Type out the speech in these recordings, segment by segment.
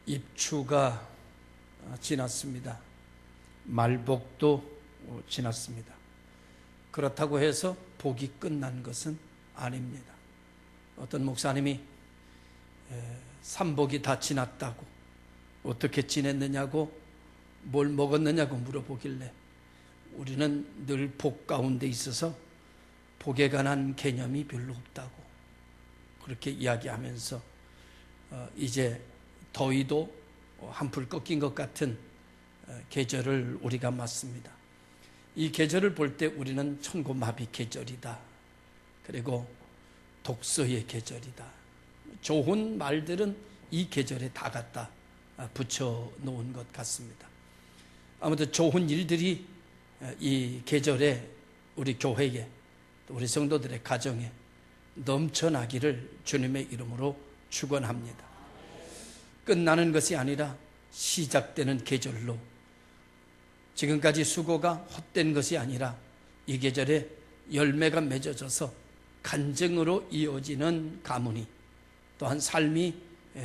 입추가 지났습니다. 말복도 지났습니다. 그렇다고 해서 복이 끝난 것은 아닙니다. 어떤 목사님이 삼복이 다 지났다고, 어떻게 지냈느냐고, 뭘 먹었느냐고 물어보길래 우리는 늘 복 가운데 있어서 복에 관한 개념이 별로 없다고 그렇게 이야기하면서 이제 더위도 한풀 꺾인 것 같은 계절을 우리가 맞습니다. 이 계절을 볼 때 우리는 천고마비 계절이다, 그리고 독서의 계절이다, 좋은 말들은 이 계절에 다 갖다 붙여놓은 것 같습니다. 아무튼 좋은 일들이 이 계절에 우리 교회에, 또 우리 성도들의 가정에 넘쳐나기를 주님의 이름으로 축원합니다. 끝나는 것이 아니라 시작되는 계절로, 지금까지 수고가 헛된 것이 아니라 이 계절에 열매가 맺어져서 간증으로 이어지는 가문이, 또한 삶이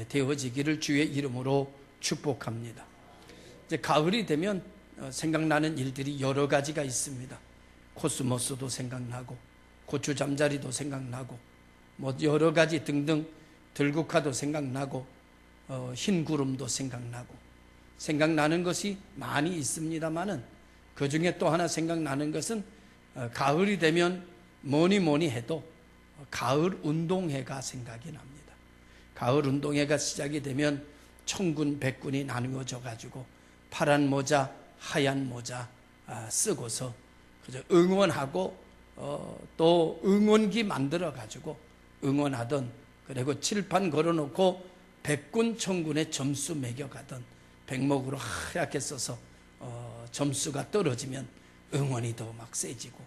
되어지기를 주의 이름으로 축복합니다. 이제 가을이 되면 생각나는 일들이 여러 가지가 있습니다. 코스모스도 생각나고, 고추 잠자리도 생각나고, 뭐 여러 가지 등등, 들국화도 생각나고, 흰 구름도 생각나고, 생각나는 것이 많이 있습니다만은 그 중에 또 하나 생각나는 것은 가을이 되면 뭐니 해도 가을 운동회가 생각이 납니다. 가을 운동회가 시작이 되면 천군 백군이 나누어져 가지고 파란 모자, 하얀 모자 쓰고서 그저 응원하고, 또 응원기 만들어 가지고 응원하던, 그리고 칠판 걸어놓고 백군 천군의 점수 매겨가던, 백목으로 하얗게 써서 점수가 떨어지면 응원이 더 막 세지고,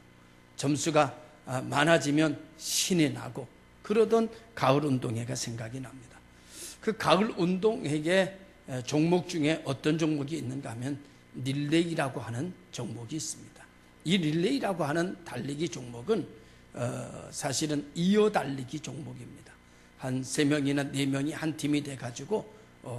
점수가 많아지면 신이 나고, 그러던 가을 운동회가 생각이 납니다. 그 가을 운동회의 종목 중에 어떤 종목이 있는가 하면 릴레이라고 하는 종목이 있습니다. 이 릴레이라고 하는 달리기 종목은 사실은 이어 달리기 종목입니다. 한 3명이나 4명이 한 팀이 돼가지고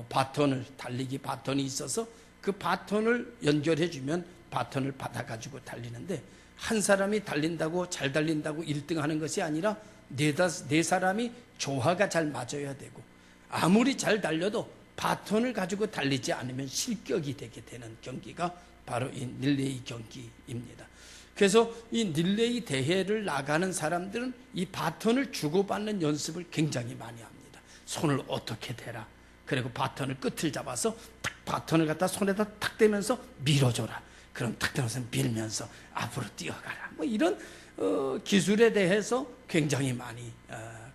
바톤을, 달리기 바톤이 있어서 그 바톤을 연결해주면 바톤을 받아가지고 달리는데, 한 사람이 달린다고, 잘 달린다고 1등 하는 것이 아니라 네 사람이 조화가 잘 맞아야 되고, 아무리 잘 달려도 바톤을 가지고 달리지 않으면 실격이 되게 되는 경기가 바로 이 릴레이 경기입니다. 그래서 이 릴레이 대회를 나가는 사람들은 이 바톤을 주고받는 연습을 굉장히 많이 합니다. 손을 어떻게 대라, 그리고 바톤을 끝을 잡아서 탁 바톤을 갖다 손에다 탁 대면서 밀어줘라, 그럼 탁 대면서 밀면서 앞으로 뛰어가라, 뭐 이런 기술에 대해서 굉장히 많이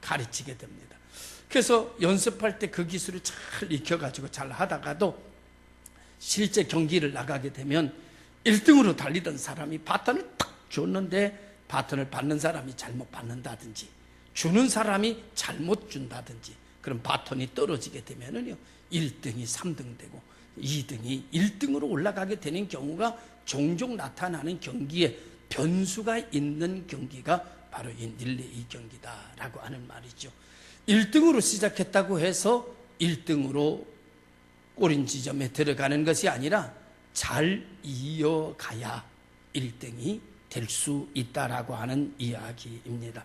가르치게 됩니다. 그래서 연습할 때 그 기술을 잘 익혀가지고 잘 하다가도 실제 경기를 나가게 되면 1등으로 달리던 사람이 바톤을 탁 줬는데 바톤을 받는 사람이 잘못 받는다든지, 주는 사람이 잘못 준다든지, 그럼 바톤이 떨어지게 되면은요 1등이 3등 되고 2등이 1등으로 올라가게 되는 경우가 종종 나타나는 경기에 변수가 있는 경기가 바로 이 릴레이 경기다라고 하는 말이죠. 1등으로 시작했다고 해서 1등으로 꼬린 지점에 들어가는 것이 아니라 잘 이어가야 1등이 될 수 있다라고 하는 이야기입니다.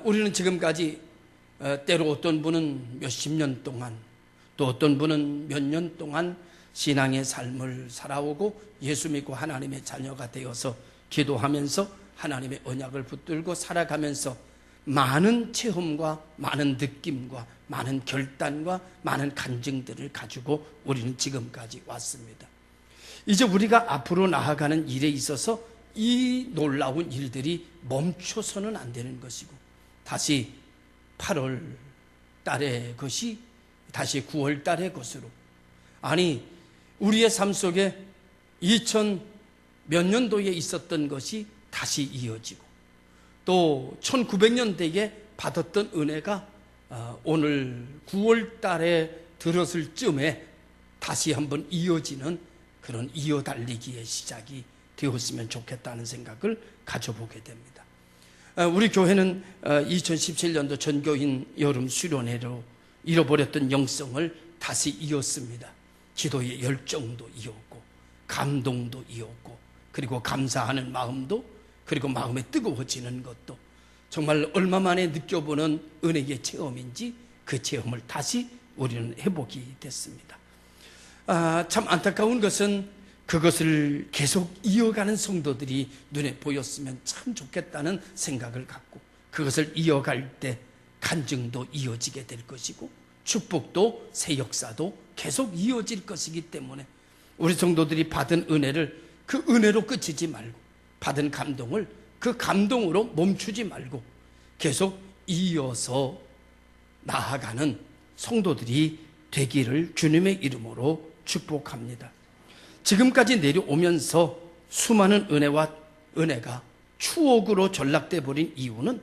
우리는 지금까지 때로 어떤 분은 몇십 년 동안, 또 어떤 분은 몇 년 동안 신앙의 삶을 살아오고 예수 믿고 하나님의 자녀가 되어서 기도하면서 하나님의 언약을 붙들고 살아가면서 많은 체험과 많은 느낌과 많은 결단과 많은 간증들을 가지고 우리는 지금까지 왔습니다. 이제 우리가 앞으로 나아가는 일에 있어서 이 놀라운 일들이 멈춰서는 안 되는 것이고, 다시 8월 달의 것이 다시 9월 달의 것으로, 아니 우리의 삶 속에 2000 몇 년도에 있었던 것이 다시 이어지고, 또 1900년대에 받았던 은혜가 오늘 9월 달에 들었을 쯤에 다시 한번 이어지는 그런 이어달리기의 시작이 되었으면 좋겠다는 생각을 가져보게 됩니다. 우리 교회는 2017년도 전교인 여름 수련회로 잃어버렸던 영성을 다시 이었습니다. 기도의 열정도 이었고 감동도 이었고 그리고 감사하는 마음도 그리고 마음에 뜨거워지는 것도 정말 얼마 만에 느껴보는 은혜의 체험인지 그 체험을 다시 우리는 회복이 됐습니다. 참 안타까운 것은 그것을 계속 이어가는 성도들이 눈에 보였으면 참 좋겠다는 생각을 갖고 그것을 이어갈 때 간증도 이어지게 될 것이고 축복도 새 역사도 계속 이어질 것이기 때문에 우리 성도들이 받은 은혜를 그 은혜로 그치지 말고 받은 감동을 그 감동으로 멈추지 말고 계속 이어서 나아가는 성도들이 되기를 주님의 이름으로 축복합니다. 지금까지 내려오면서 수많은 은혜가 추억으로 전락돼 버린 이유는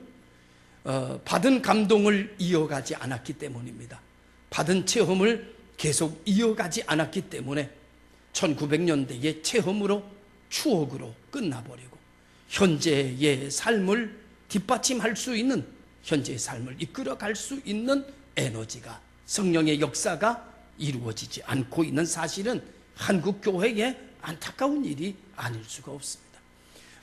받은 감동을 이어가지 않았기 때문입니다. 받은 체험을 계속 이어가지 않았기 때문에 1900년대의 체험으로 추억으로 끝나버리고 현재의 삶을 뒷받침할 수 있는 현재의 삶을 이끌어갈 수 있는 에너지가 성령의 역사가 이루어지지 않고 있는 사실은 한국교회의 안타까운 일이 아닐 수가 없습니다.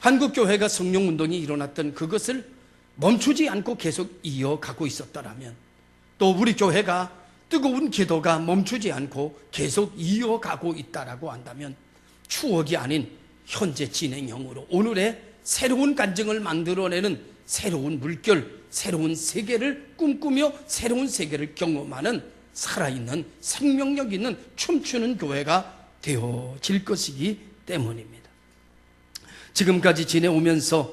한국교회가 성령운동이 일어났던 그것을 멈추지 않고 계속 이어가고 있었더라면 또 우리 교회가 뜨거운 기도가 멈추지 않고 계속 이어가고 있다라고 한다면 추억이 아닌 현재 진행형으로 오늘의 새로운 간증을 만들어내는 새로운 물결, 새로운 세계를 꿈꾸며 새로운 세계를 경험하는 살아있는 생명력 있는 춤추는 교회가 되어질 것이기 때문입니다. 지금까지 지내오면서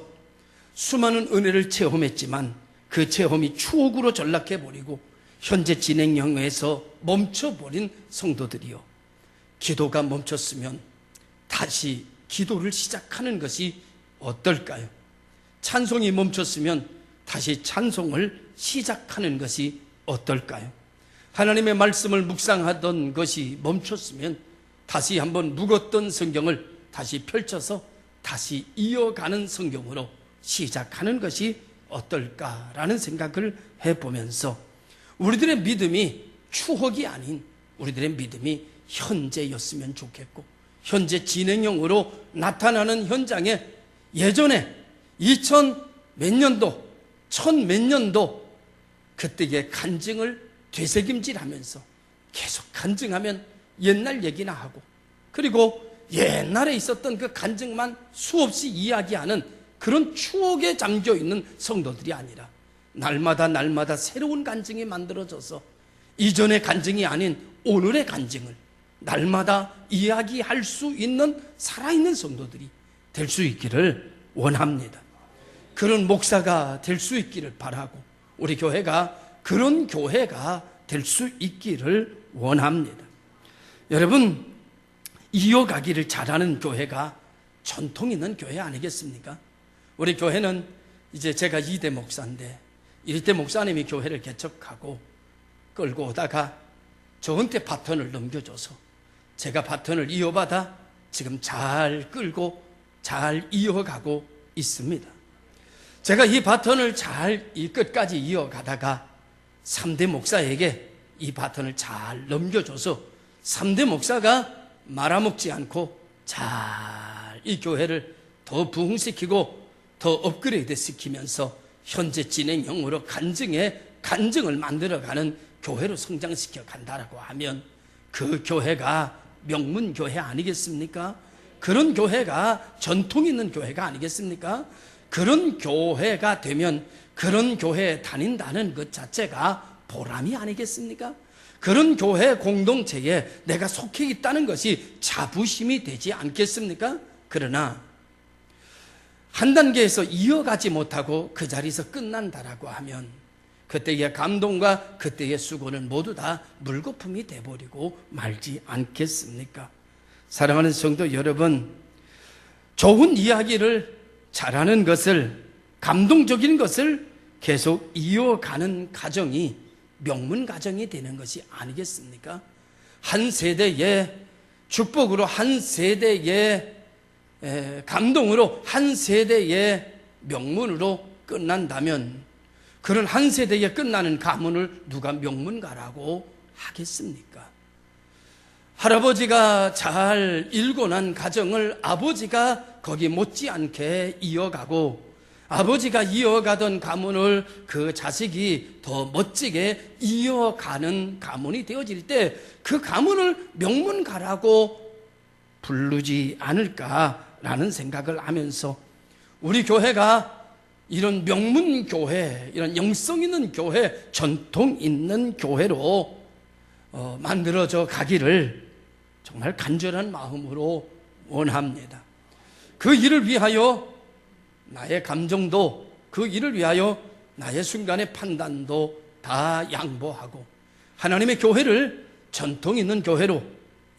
수많은 은혜를 체험했지만 그 체험이 추억으로 전락해버리고 현재 진행형에서 멈춰버린 성도들이요, 기도가 멈췄으면 다시 기도를 시작하는 것이 어떨까요? 찬송이 멈췄으면 다시 찬송을 시작하는 것이 어떨까요? 하나님의 말씀을 묵상하던 것이 멈췄으면 다시 한번 묵었던 성경을 다시 펼쳐서 다시 이어가는 성경으로 시작하는 것이 어떨까라는 생각을 해보면서 우리들의 믿음이 추억이 아닌 우리들의 믿음이 현재였으면 좋겠고 현재 진행형으로 나타나는 현장에 예전에 2000 몇 년도 1000 몇 년도 그때의 간증을 되새김질하면서 계속 간증하면 옛날 얘기나 하고 그리고 옛날에 있었던 그 간증만 수없이 이야기하는 그런 추억에 잠겨있는 성도들이 아니라 날마다 새로운 간증이 만들어져서 이전의 간증이 아닌 오늘의 간증을 날마다 이야기할 수 있는 살아있는 성도들이 될 수 있기를 원합니다. 그런 목사가 될 수 있기를 바라고 우리 교회가 그런 교회가 될 수 있기를 원합니다. 여러분, 이어가기를 잘하는 교회가 전통 있는 교회 아니겠습니까? 우리 교회는 이제 제가 2대 목사인데 1대 목사님이 교회를 개척하고 끌고 오다가 저한테 바톤을 넘겨줘서 제가 바톤을 이어받아 지금 잘 끌고 잘 이어가고 있습니다. 제가 이 바톤을 잘 이 끝까지 이어가다가 3대 목사에게 이 바톤을 잘 넘겨줘서 3대 목사가 말아먹지 않고 잘 이 교회를 더 부흥시키고 더 업그레이드 시키면서 현재 진행형으로 간증을 만들어가는 교회로 성장시켜 간다라고 하면 그 교회가 명문교회 아니겠습니까? 그런 교회가 전통 있는 교회가 아니겠습니까? 그런 교회가 되면 그런 교회에 다닌다는 것 자체가 보람이 아니겠습니까? 그런 교회 공동체에 내가 속해 있다는 것이 자부심이 되지 않겠습니까? 그러나 한 단계에서 이어가지 못하고 그 자리에서 끝난다라고 하면 그때의 감동과 그때의 수고는 모두 다 물거품이 돼버리고 말지 않겠습니까? 사랑하는 성도 여러분, 좋은 이야기를 잘하는 것을, 감동적인 것을 계속 이어가는 가정이 명문 가정이 되는 것이 아니겠습니까? 한 세대의 축복으로, 한 세대의 감동으로, 한 세대의 명문으로 끝난다면 그런 한 세대에 끝나는 가문을 누가 명문가라고 하겠습니까? 할아버지가 잘 일궈 난 가정을 아버지가 거기 못지않게 이어가고, 아버지가 이어가던 가문을 그 자식이 더 멋지게 이어가는 가문이 되어질 때 그 가문을 명문가라고 부르지 않을까라는 생각을 하면서, 우리 교회가 이런 명문교회, 이런 영성 있는 교회, 전통 있는 교회로 만들어져 가기를 정말 간절한 마음으로 원합니다. 그 일을 위하여 나의 감정도, 그 일을 위하여 나의 순간의 판단도 다 양보하고 하나님의 교회를 전통 있는 교회로,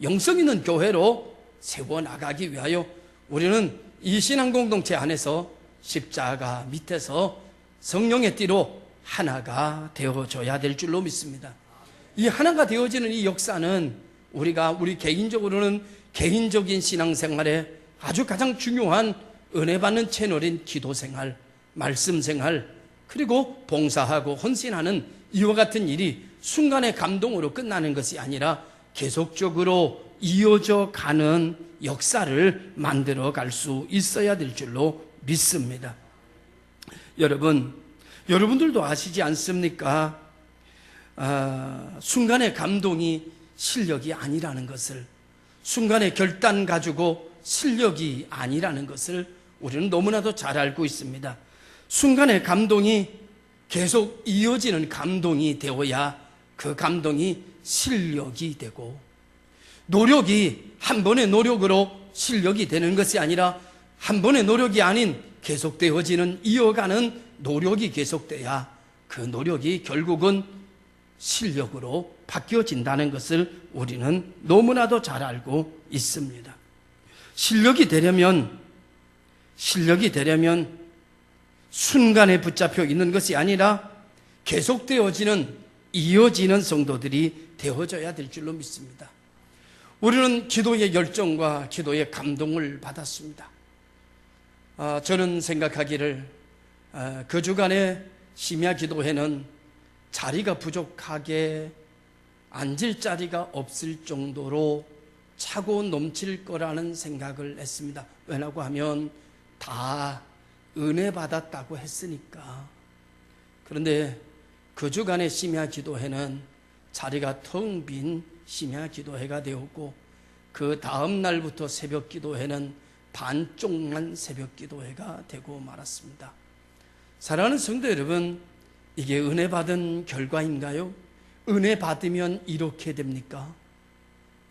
영성 있는 교회로 세워나가기 위하여 우리는 이 신앙공동체 안에서 십자가 밑에서 성령의 띠로 하나가 되어져야 될 줄로 믿습니다. 이 하나가 되어지는 이 역사는 우리 개인적으로는 개인적인 신앙생활에 아주 가장 중요한 은혜 받는 채널인 기도생활, 말씀생활, 그리고 봉사하고 헌신하는 이와 같은 일이 순간의 감동으로 끝나는 것이 아니라 계속적으로 이어져 가는 역사를 만들어 갈 수 있어야 될 줄로 믿습니다. 여러분들도 아시지 않습니까? 순간의 감동이 실력이 아니라는 것을, 순간의 결단 가지고 실력이 아니라는 것을 우리는 너무나도 잘 알고 있습니다. 순간의 감동이 계속 이어지는 감동이 되어야 그 감동이 실력이 되고, 노력이 한 번의 노력으로 실력이 되는 것이 아니라 한 번의 노력이 아닌 계속되어지는 이어가는 노력이 계속돼야 그 노력이 결국은 실력으로 바뀌어진다는 것을 우리는 너무나도 잘 알고 있습니다. 실력이 되려면 순간에 붙잡혀 있는 것이 아니라 계속되어지는, 이어지는 성도들이 되어져야 될 줄로 믿습니다. 우리는 기도의 열정과 기도의 감동을 받았습니다. 저는 생각하기를 그 주간의 심야 기도회는 자리가 부족하게 앉을 자리가 없을 정도로 차고 넘칠 거라는 생각을 했습니다. 왜냐고 하면 다 은혜 받았다고 했으니까. 그런데 그 주간의 심야 기도회는 자리가 텅 빈 심야 기도회가 되었고, 그 다음 날부터 새벽 기도회는 반쪽만 새벽 기도회가 되고 말았습니다. 사랑하는 성도 여러분, 이게 은혜 받은 결과인가요? 은혜 받으면 이렇게 됩니까?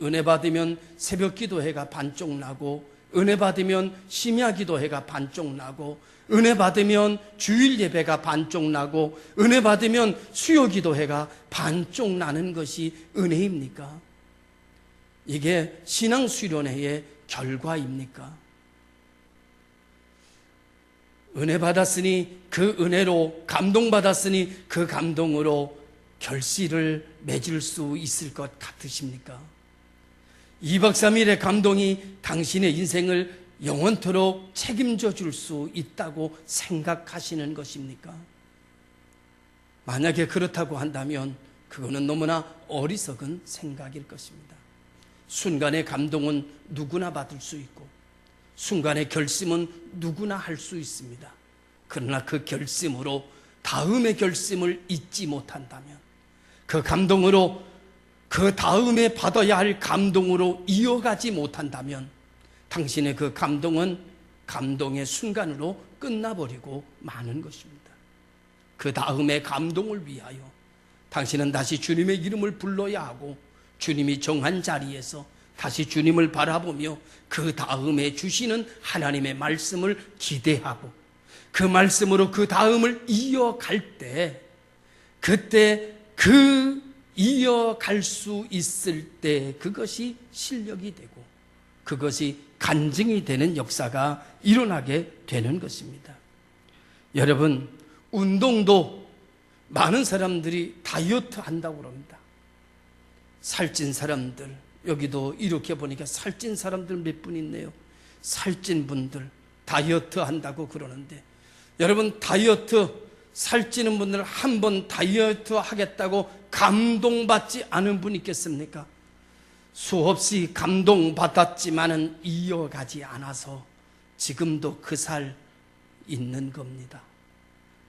은혜 받으면 새벽 기도회가 반쪽 나고, 은혜 받으면 심야 기도회가 반쪽 나고, 은혜 받으면 주일 예배가 반쪽 나고, 은혜 받으면 수요 기도회가 반쪽 나는 것이 은혜입니까? 이게 신앙 수련회의 결과입니까? 은혜 받았으니 그 은혜로, 감동 받았으니 그 감동으로 결실을 맺을 수 있을 것 같으십니까? 2박 3일의 감동이 당신의 인생을 영원토록 책임져 줄 수 있다고 생각하시는 것입니까? 만약에 그렇다고 한다면 그거는 너무나 어리석은 생각일 것입니다. 순간의 감동은 누구나 받을 수 있고, 순간의 결심은 누구나 할 수 있습니다. 그러나 그 결심으로 다음의 결심을 잊지 못한다면, 그 감동으로 그 다음에 받아야 할 감동으로 이어가지 못한다면 당신의 그 감동은 감동의 순간으로 끝나버리고 마는 것입니다. 그 다음의 감동을 위하여 당신은 다시 주님의 이름을 불러야 하고, 주님이 정한 자리에서 다시 주님을 바라보며 그 다음에 주시는 하나님의 말씀을 기대하고, 그 말씀으로 그 다음을 이어갈 때, 그때 그 이어갈 수 있을 때 그것이 실력이 되고 그것이 간증이 되는 역사가 일어나게 되는 것입니다. 여러분, 운동도 많은 사람들이 다이어트 한다고 그럽니다. 살찐 사람들, 여기도 이렇게 보니까 살찐 사람들 몇 분 있네요. 살찐 분들 다이어트 한다고 그러는데, 여러분, 다이어트, 살찌는 분들 한 번 다이어트 하겠다고 감동받지 않은 분 있겠습니까? 수없이 감동받았지만은 이어가지 않아서 지금도 그 살 있는 겁니다.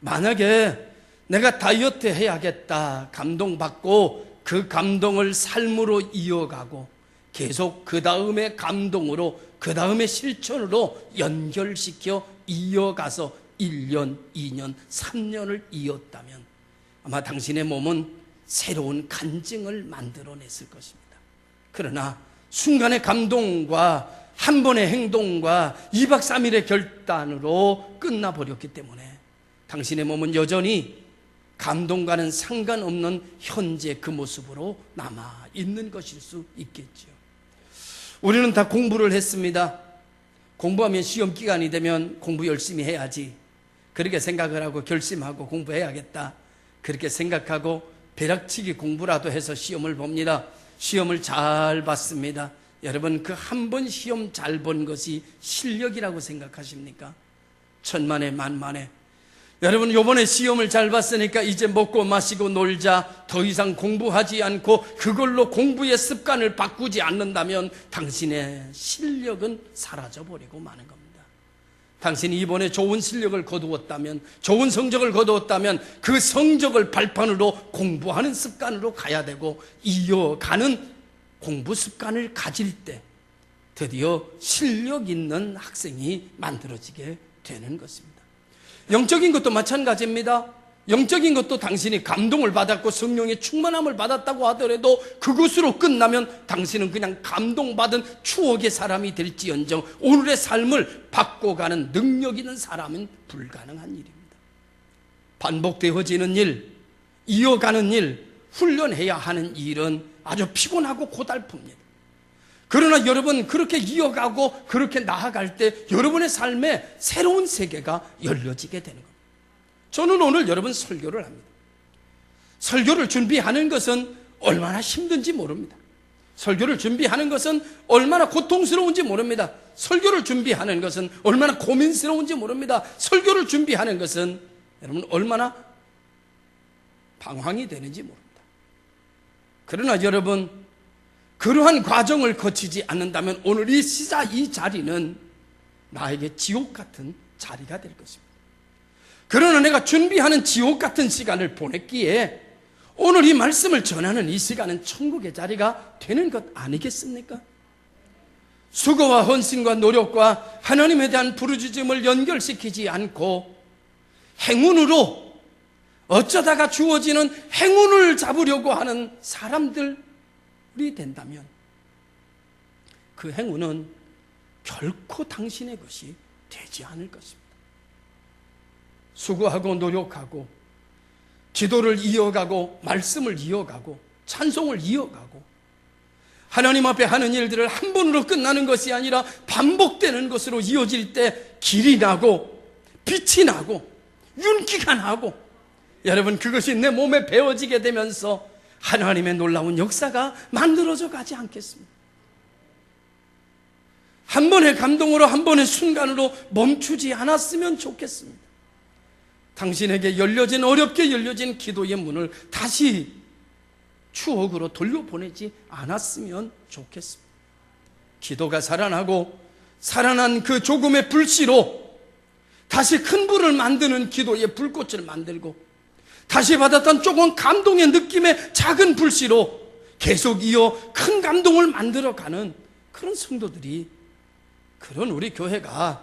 만약에 내가 다이어트 해야겠다 감동받고 그 감동을 삶으로 이어가고 계속 그 다음에 감동으로 그 다음에 실천으로 연결시켜 이어가서 1년, 2년, 3년을 이었다면 아마 당신의 몸은 새로운 간증을 만들어냈을 것입니다. 그러나 순간의 감동과 한 번의 행동과 2박 3일의 결단으로 끝나버렸기 때문에 당신의 몸은 여전히 감동과는 상관없는 현재 그 모습으로 남아있는 것일 수 있겠죠. 우리는 다 공부를 했습니다. 공부하면 시험 기간이 되면 공부 열심히 해야지, 그렇게 생각을 하고 결심하고 공부해야겠다 그렇게 생각하고 벼락치기 공부라도 해서 시험을 봅니다. 시험을 잘 봤습니다. 여러분, 그 한 번 시험 잘 본 것이 실력이라고 생각하십니까? 천만에 만만에. 여러분, 요번에 시험을 잘 봤으니까 이제 먹고 마시고 놀자, 더 이상 공부하지 않고 그걸로 공부의 습관을 바꾸지 않는다면 당신의 실력은 사라져버리고 마는 겁니다. 당신이 이번에 좋은 실력을 거두었다면, 좋은 성적을 거두었다면 그 성적을 발판으로 공부하는 습관으로 가야 되고, 이어가는 공부 습관을 가질 때 드디어 실력 있는 학생이 만들어지게 되는 것입니다. 영적인 것도 마찬가지입니다. 영적인 것도 당신이 감동을 받았고 성령의 충만함을 받았다고 하더라도 그것으로 끝나면 당신은 그냥 감동받은 추억의 사람이 될지언정 오늘의 삶을 바꿔가는 능력 있는 사람은 불가능한 일입니다. 반복되어지는 일, 이어가는 일, 훈련해야 하는 일은 아주 피곤하고 고달픕니다. 그러나 여러분, 그렇게 이어가고 그렇게 나아갈 때 여러분의 삶에 새로운 세계가 열려지게 되는 겁니다. 저는 오늘 여러분 설교를 합니다. 설교를 준비하는 것은 얼마나 힘든지 모릅니다. 설교를 준비하는 것은 얼마나 고통스러운지 모릅니다. 설교를 준비하는 것은 얼마나 고민스러운지 모릅니다. 설교를 준비하는 것은 여러분 얼마나 방황이 되는지 모릅니다. 그러나 여러분, 그러한 과정을 거치지 않는다면 오늘 이 자리는 나에게 지옥 같은 자리가 될 것입니다. 그러나 내가 준비하는 지옥 같은 시간을 보냈기에 오늘 이 말씀을 전하는 이 시간은 천국의 자리가 되는 것 아니겠습니까? 수고와 헌신과 노력과 하나님에 대한 부르짖음을 연결시키지 않고 행운으로, 어쩌다가 주어지는 행운을 잡으려고 하는 사람들이 된다면 그 행운은 결코 당신의 것이 되지 않을 것입니다. 수고하고 노력하고 기도를 이어가고 말씀을 이어가고 찬송을 이어가고 하나님 앞에 하는 일들을 한 번으로 끝나는 것이 아니라 반복되는 것으로 이어질 때 길이 나고 빛이 나고 윤기가 나고, 여러분, 그것이 내 몸에 배어지게 되면서 하나님의 놀라운 역사가 만들어져 가지 않겠습니까? 한 번의 감동으로, 한 번의 순간으로 멈추지 않았으면 좋겠습니다. 당신에게 어렵게 열려진 기도의 문을 다시 추억으로 돌려보내지 않았으면 좋겠습니다. 기도가 살아나고 살아난 그 조금의 불씨로 다시 큰 불을 만드는 기도의 불꽃을 만들고 다시 받았던 조금 감동의 느낌의 작은 불씨로 계속 이어 큰 감동을 만들어가는 그런 성도들이, 그런 우리 교회가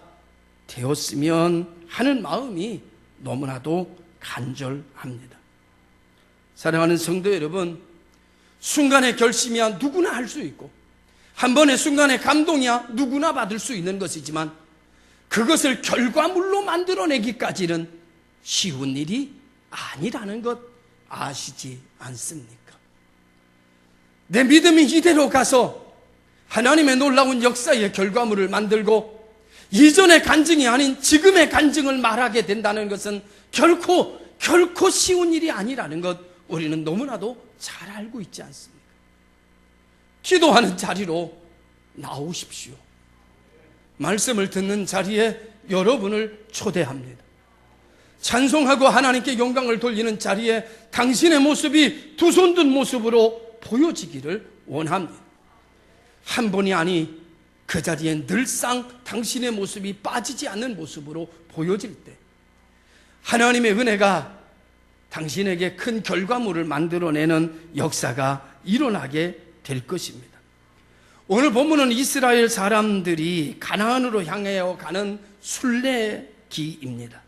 되었으면 하는 마음이 너무나도 간절합니다. 사랑하는 성도 여러분, 순간의 결심이야 누구나 할 수 있고 한 번의 순간의 감동이야 누구나 받을 수 있는 것이지만 그것을 결과물로 만들어내기까지는 쉬운 일이 아니라는 것 아시지 않습니까? 내 믿음이 이대로 가서 하나님의 놀라운 역사의 결과물을 만들고 이전의 간증이 아닌 지금의 간증을 말하게 된다는 것은 결코 쉬운 일이 아니라는 것 우리는 너무나도 잘 알고 있지 않습니까? 기도하는 자리로 나오십시오. 말씀을 듣는 자리에 여러분을 초대합니다. 찬송하고 하나님께 영광을 돌리는 자리에 당신의 모습이 두 손 든 모습으로 보여지기를 원합니다. 한 번이 아니 그 자리에 늘상 당신의 모습이 빠지지 않는 모습으로 보여질 때 하나님의 은혜가 당신에게 큰 결과물을 만들어내는 역사가 일어나게 될 것입니다. 오늘 본문은 이스라엘 사람들이 가나안으로 향하여 가는 순례기입니다.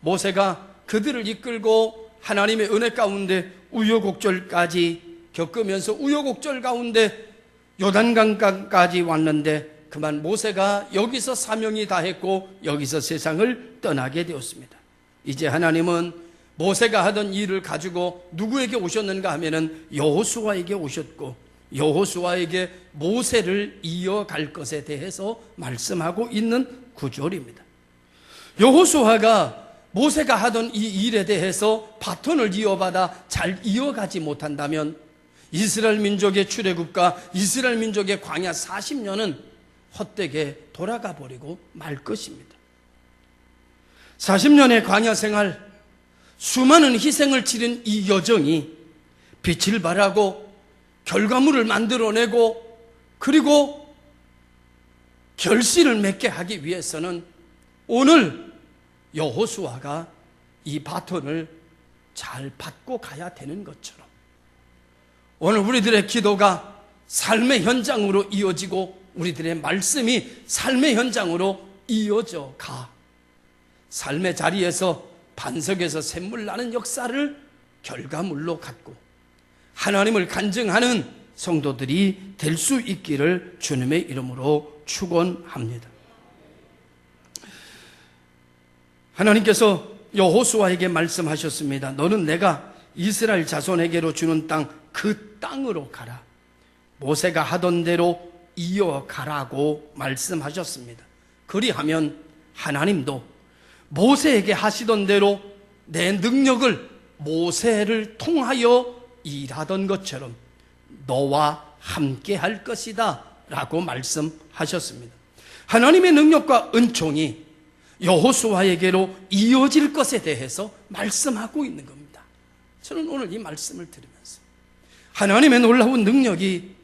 모세가 그들을 이끌고 하나님의 은혜 가운데 우여곡절까지 겪으면서 우여곡절 가운데 요단강까지 왔는데 그만 모세가 여기서 사명이 다했고 여기서 세상을 떠나게 되었습니다. 이제 하나님은 모세가 하던 일을 가지고 누구에게 오셨는가 하면은 여호수아에게 오셨고 여호수아에게 모세를 이어갈 것에 대해서 말씀하고 있는 구절입니다. 여호수아가 모세가 하던 이 일에 대해서 바톤을 이어받아 잘 이어가지 못한다면 이스라엘 민족의 출애굽과 이스라엘 민족의 광야 40년은 헛되게 돌아가 버리고 말 것입니다. 40년의 광야 생활, 수많은 희생을 치른 이 여정이 빛을 발하고 결과물을 만들어내고 그리고 결실을 맺게 하기 위해서는 오늘 여호수아가 이 바톤을 잘 받고 가야 되는 것처럼 오늘 우리들의 기도가 삶의 현장으로 이어지고 우리들의 말씀이 삶의 현장으로 이어져 가 삶의 자리에서 반석에서 샘물 나는 역사를 결과물로 갖고 하나님을 간증하는 성도들이 될 수 있기를 주님의 이름으로 축원합니다. 하나님께서 여호수아에게 말씀하셨습니다. 너는 내가 이스라엘 자손에게로 주는 땅 그 땅으로 가라. 모세가 하던 대로 이어가라고 말씀하셨습니다. 그리하면 하나님도 모세에게 하시던 대로 내 능력을 모세를 통하여 일하던 것처럼 너와 함께 할 것이다 라고 말씀하셨습니다. 하나님의 능력과 은총이 여호수아에게로 이어질 것에 대해서 말씀하고 있는 겁니다. 저는 오늘 이 말씀을 들으면서 하나님의 놀라운 능력이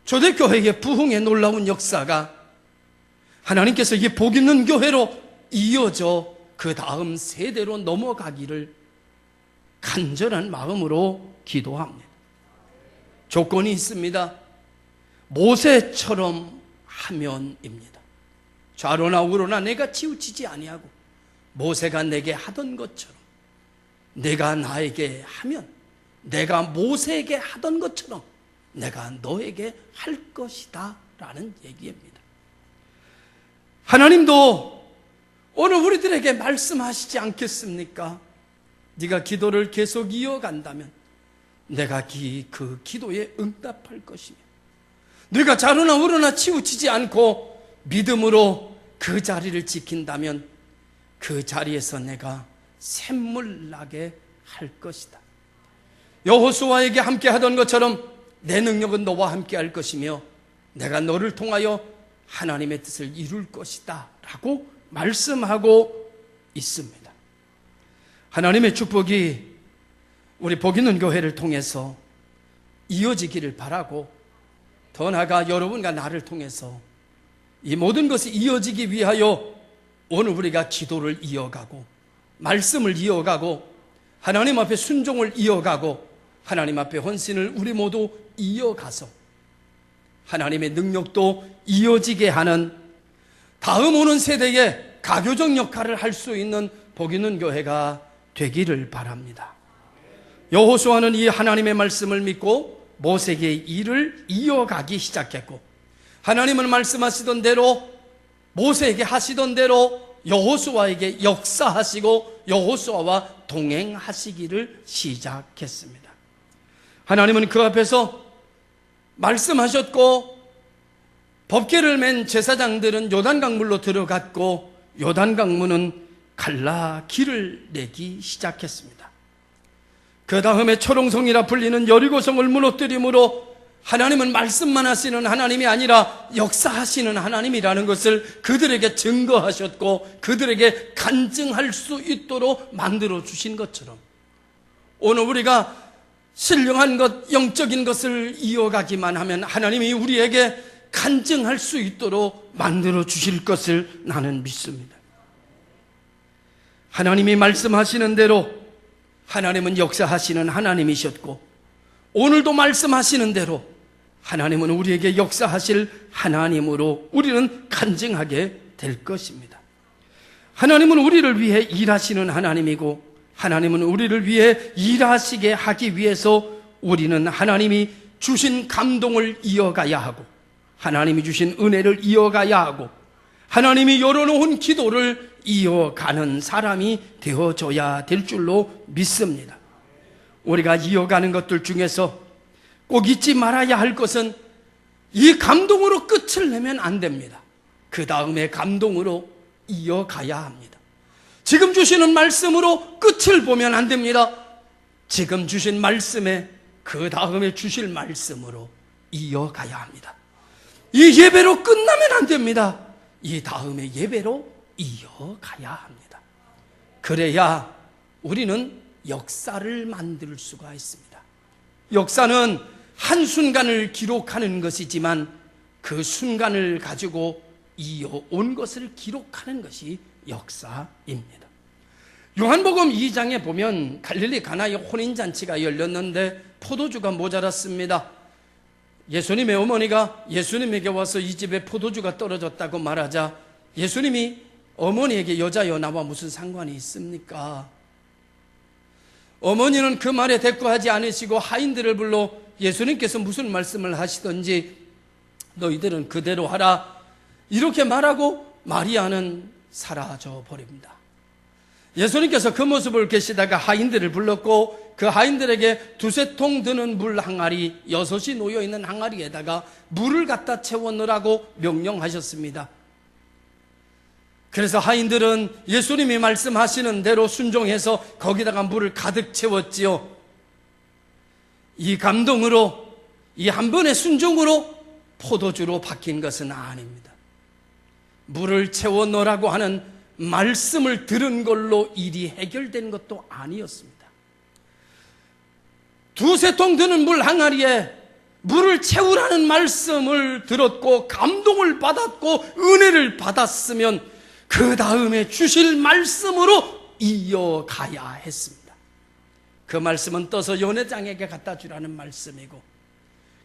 초대교회의 부흥의 놀라운 역사가 하나님께서 이 복 있는 교회로 이어져 그 다음 세대로 넘어가기를 간절한 마음으로 기도합니다. 조건이 있습니다. 모세처럼 하면입니다. 좌로나 우로나 내가 치우치지 아니하고 모세가 내게 하던 것처럼 내가 나에게 하면 내가 모세에게 하던 것처럼 내가 너에게 할 것이다 라는 얘기입니다. 하나님도 오늘 우리들에게 말씀하시지 않겠습니까? 네가 기도를 계속 이어간다면 내가 그 기도에 응답할 것이며 네가 좌로나 우로나 치우치지 않고 믿음으로 그 자리를 지킨다면 그 자리에서 내가 샘물 나게 할 것이다. 여호수아에게 함께 하던 것처럼 내 능력은 너와 함께 할 것이며 내가 너를 통하여 하나님의 뜻을 이룰 것이다 라고 말씀하고 있습니다. 하나님의 축복이 우리 복 있는 교회를 통해서 이어지기를 바라고 더 나아가 여러분과 나를 통해서 이 모든 것이 이어지기 위하여 오늘 우리가 기도를 이어가고 말씀을 이어가고 하나님 앞에 순종을 이어가고 하나님 앞에 헌신을 우리 모두 이어가서 하나님의 능력도 이어지게 하는 다음 오는 세대에 가교적 역할을 할 수 있는 복 있는 교회가 되기를 바랍니다. 여호수아는 이 하나님의 말씀을 믿고 모세에게 일을 이어가기 시작했고 하나님은 말씀하시던 대로 모세에게 하시던 대로 여호수아에게 역사하시고 여호수아와 동행하시기를 시작했습니다. 하나님은 그 앞에서 말씀하셨고 법궤를 맨 제사장들은 요단강물로 들어갔고 요단강물은 갈라 길을 내기 시작했습니다. 그 다음에 초롱성이라 불리는 여리고성을 무너뜨림으로 하나님은 말씀만 하시는 하나님이 아니라 역사하시는 하나님이라는 것을 그들에게 증거하셨고 그들에게 간증할 수 있도록 만들어 주신 것처럼 오늘 우리가 신령한 것, 영적인 것을 이어가기만 하면 하나님이 우리에게 간증할 수 있도록 만들어 주실 것을 나는 믿습니다. 하나님이 말씀하시는 대로 하나님은 역사하시는 하나님이셨고, 오늘도 말씀하시는 대로 하나님은 우리에게 역사하실 하나님으로 우리는 간증하게 될 것입니다. 하나님은 우리를 위해 일하시는 하나님이고, 하나님은 우리를 위해 일하시게 하기 위해서 우리는 하나님이 주신 감동을 이어가야 하고, 하나님이 주신 은혜를 이어가야 하고, 하나님이 열어놓은 기도를 이어가는 사람이 되어져야 될 줄로 믿습니다. 우리가 이어가는 것들 중에서 꼭 잊지 말아야 할 것은 이 감동으로 끝을 내면 안 됩니다. 그 다음에 감동으로 이어가야 합니다. 지금 주시는 말씀으로 끝을 보면 안 됩니다. 지금 주신 말씀에 그 다음에 주실 말씀으로 이어가야 합니다. 이 예배로 끝나면 안 됩니다. 이 다음에 예배로 이어가야 합니다. 그래야 우리는 역사를 만들 수가 있습니다. 역사는 한순간을 기록하는 것이지만 그 순간을 가지고 이어온 것을 기록하는 것이 역사입니다. 요한복음 2장에 보면 갈릴리 가나의 혼인잔치가 열렸는데 포도주가 모자랐습니다. 예수님의 어머니가 예수님에게 와서 이 집에 포도주가 떨어졌다고 말하자 예수님이 어머니에게 여자여 나와 무슨 상관이 있습니까? 어머니는 그 말에 대꾸하지 않으시고 하인들을 불러 예수님께서 무슨 말씀을 하시든지 너희들은 그대로 하라, 이렇게 말하고 마리아는 사라져 버립니다. 예수님께서 그 모습을 계시다가 하인들을 불렀고 그 하인들에게 2-3통 드는 물 항아리, 6이 놓여있는 항아리에다가 물을 갖다 채워 넣으라고 명령하셨습니다. 그래서 하인들은 예수님이 말씀하시는 대로 순종해서 거기다가 물을 가득 채웠지요. 이 감동으로, 이 한 번의 순종으로 포도주로 바뀐 것은 아닙니다. 물을 채워 넣으라고 하는 말씀을 들은 걸로 일이 해결된 것도 아니었습니다. 2-3통 드는 물 항아리에 물을 채우라는 말씀을 들었고 감동을 받았고 은혜를 받았으면 그 다음에 주실 말씀으로 이어가야 했습니다. 그 말씀은 떠서 연회장에게 갖다 주라는 말씀이고,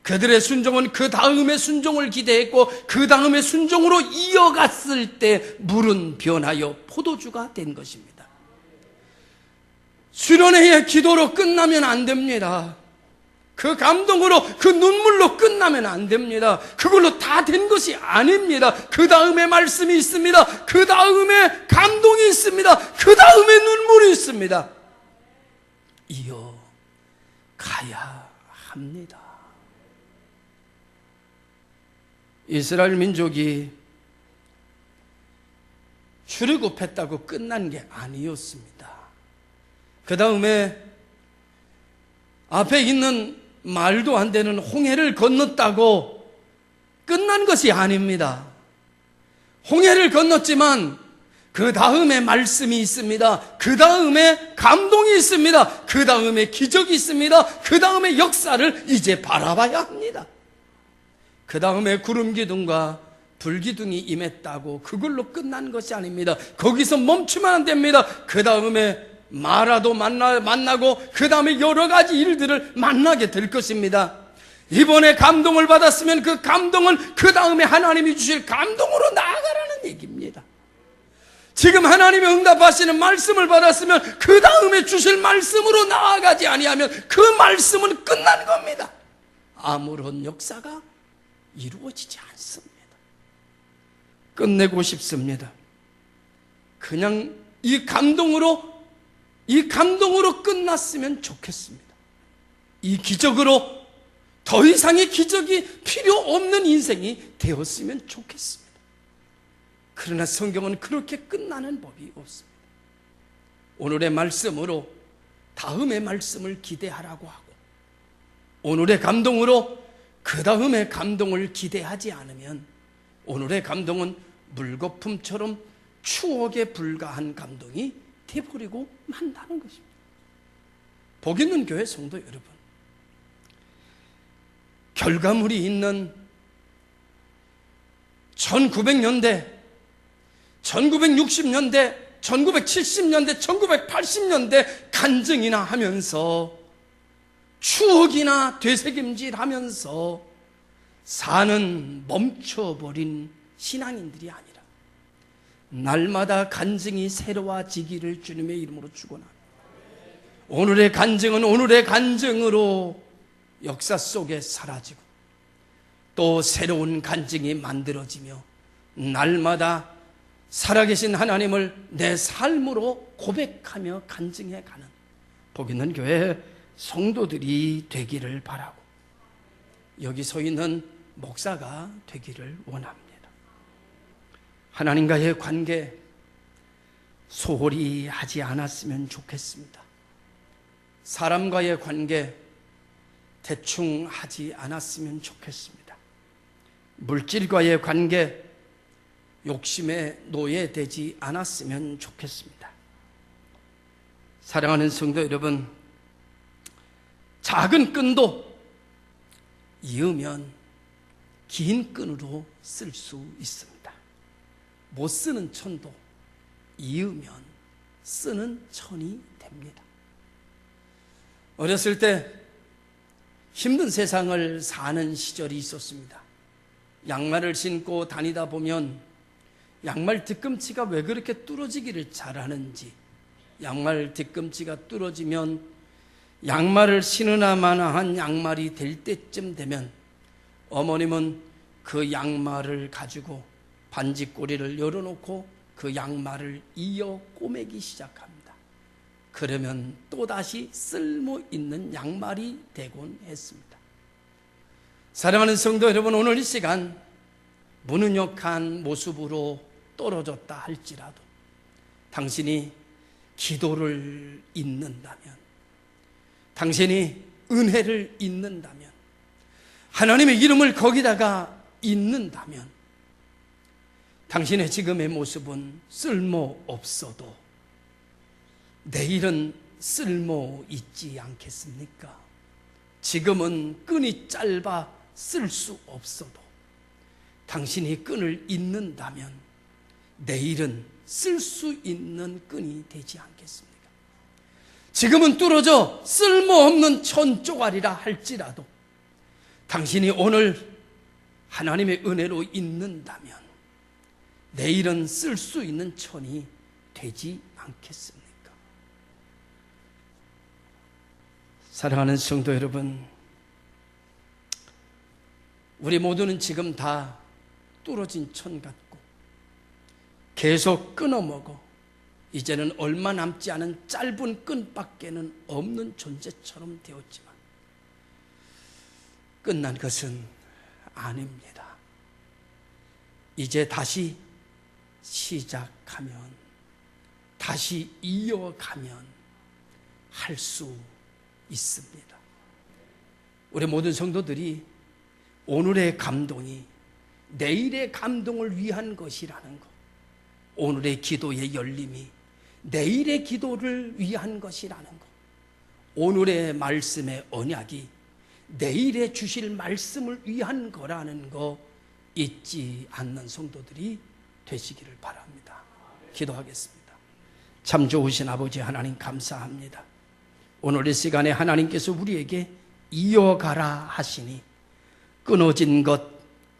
그들의 순종은 그 다음에 순종을 기대했고 그 다음에 순종으로 이어갔을 때 물은 변하여 포도주가 된 것입니다. 수련회의 기도로 끝나면 안 됩니다. 그 감동으로, 그 눈물로 끝나면 안 됩니다. 그걸로 다 된 것이 아닙니다. 그 다음에 말씀이 있습니다. 그 다음에 감동이 있습니다. 그 다음에 눈물이 있습니다. 이어가야 합니다. 이스라엘 민족이 출애굽했다고 끝난 게 아니었습니다. 그 다음에 앞에 있는 말도 안 되는 홍해를 건넜다고 끝난 것이 아닙니다. 홍해를 건넜지만 그 다음에 말씀이 있습니다. 그 다음에 감동이 있습니다. 그 다음에 기적이 있습니다. 그 다음에 역사를 이제 바라봐야 합니다. 그 다음에 구름기둥과 불기둥이 임했다고 그걸로 끝난 것이 아닙니다. 거기서 멈추면 안 됩니다. 그 다음에 마라도 만나고 그 다음에 여러 가지 일들을 만나게 될 것입니다. 이번에 감동을 받았으면 그 감동을 그 다음에 하나님이 주실 감동으로 나아가라는 얘기입니다. 지금 하나님의 응답하시는 말씀을 받았으면 그 다음에 주실 말씀으로 나아가지 아니하면 그 말씀은 끝난 겁니다. 아무런 역사가 이루어지지 않습니다. 끝내고 싶습니다. 그냥 이 감동으로 끝났으면 좋겠습니다. 이 기적으로 더 이상의 기적이 필요 없는 인생이 되었으면 좋겠습니다. 그러나 성경은 그렇게 끝나는 법이 없습니다. 오늘의 말씀으로 다음의 말씀을 기대하라고 하고, 오늘의 감동으로 그 다음에 감동을 기대하지 않으면 오늘의 감동은 물거품처럼 추억에 불과한 감동이 되어버리고 만다는 것입니다. 복 있는 교회 성도 여러분, 결과물이 있는 1900년대, 1960년대, 1970년대, 1980년대 간증이나 하면서 추억이나 되새김질하면서 사는 멈춰버린 신앙인들이 아니라 날마다 간증이 새로워지기를 주님의 이름으로 축원합니다. 오늘의 간증은 오늘의 간증으로 역사 속에 사라지고 또 새로운 간증이 만들어지며 날마다 살아계신 하나님을 내 삶으로 고백하며 간증해가는 복 있는 교회 성도들이 되기를 바라고 여기 서 있는 목사가 되기를 원합니다. 하나님과의 관계 소홀히 하지 않았으면 좋겠습니다. 사람과의 관계 대충 하지 않았으면 좋겠습니다. 물질과의 관계 욕심에 노예되지 않았으면 좋겠습니다. 사랑하는 성도 여러분, 작은 끈도 이으면 긴 끈으로 쓸 수 있습니다. 못 쓰는 천도 이으면 쓰는 천이 됩니다. 어렸을 때 힘든 세상을 사는 시절이 있었습니다. 양말을 신고 다니다 보면 양말 뒤꿈치가 왜 그렇게 뚫어지기를 잘하는지, 양말 뒤꿈치가 뚫어지면 양말을 신으나 마나 한 양말이 될 때쯤 되면 어머님은 그 양말을 가지고 반지꼬리를 열어놓고 그 양말을 이어 꼬매기 시작합니다. 그러면 또다시 쓸모있는 양말이 되곤 했습니다. 사랑하는 성도 여러분, 오늘 이 시간 무능력한 모습으로 떨어졌다 할지라도 당신이 기도를 잊는다면, 당신이 은혜를 잊는다면, 하나님의 이름을 거기다가 잊는다면 당신의 지금의 모습은 쓸모없어도 내일은 쓸모 있지 않겠습니까? 지금은 끈이 짧아 쓸 수 없어도 당신이 끈을 잊는다면 내일은 쓸 수 있는 끈이 되지 않겠습니까? 지금은 뚫어져 쓸모없는 천조가리라 할지라도 당신이 오늘 하나님의 은혜로 잊는다면 내일은 쓸 수 있는 천이 되지 않겠습니까? 사랑하는 성도 여러분, 우리 모두는 지금 다 뚫어진 천 같고 계속 끊어먹어 이제는 얼마 남지 않은 짧은 끈밖에는 없는 존재처럼 되었지만 끝난 것은 아닙니다. 이제 다시 시작하면, 다시 이어가면 할 수 있습니다. 우리 모든 성도들이 오늘의 감동이 내일의 감동을 위한 것이라는 것, 오늘의 기도의 열림이 내일의 기도를 위한 것이라는 것, 오늘의 말씀의 언약이 내일에 주실 말씀을 위한 거라는 거 잊지 않는 성도들이 되시기를 바랍니다. 기도하겠습니다. 참 좋으신 아버지 하나님, 감사합니다. 오늘 이 시간에 하나님께서 우리에게 이어가라 하시니 끊어진 것,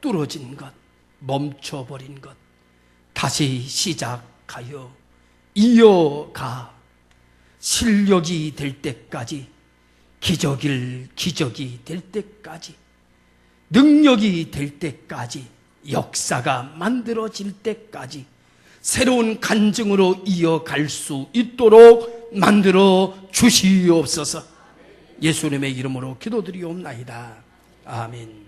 뚫어진 것, 멈춰버린 것 다시 시작하여 이어가 실력이 될 때까지, 기적이 될 때까지, 능력이 될 때까지, 역사가 만들어질 때까지 새로운 간증으로 이어갈 수 있도록 만들어 주시옵소서. 예수님의 이름으로 기도드리옵나이다. 아멘.